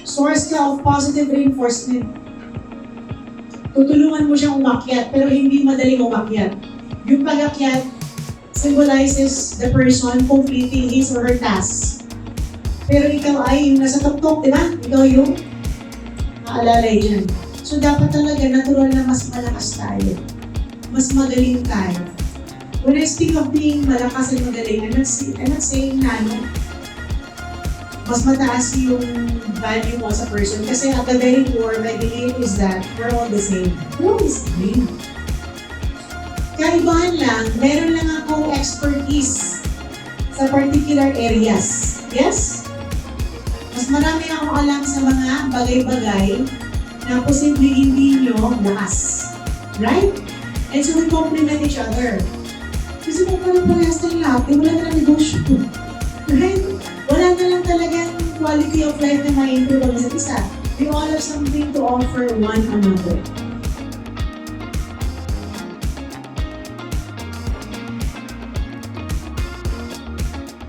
Source ka of positive reinforcement. Tutulungan mo siyang umakyat, pero hindi madaling umakyat. Yung pag-akyat symbolizes the person completing his or her task. Pero ikaw ay yung nasa tuktok, di ba? Ikaw yung naalalay dyan. So dapat talaga natural na mas malakas tayo. Mas magaling tayo. When I speak of being malakas and magaling, I'm not saying na mas mataas yung value mo sa person. Kasi at the very core, my belief is that we're all the same. We're all the same. Kaibahan lang, meron lang akong expertise sa particular areas. Yes? Mas marami akong alam sa mga bagay-bagay na posibleng hindi nyo lakas. Right? And so we complement each other. Kasi kung parehas ng lahat, wala na lang negosyo. Right? Wala na lang talagang quality of life na ma-improve ang isa't isa. We all have something to offer one another.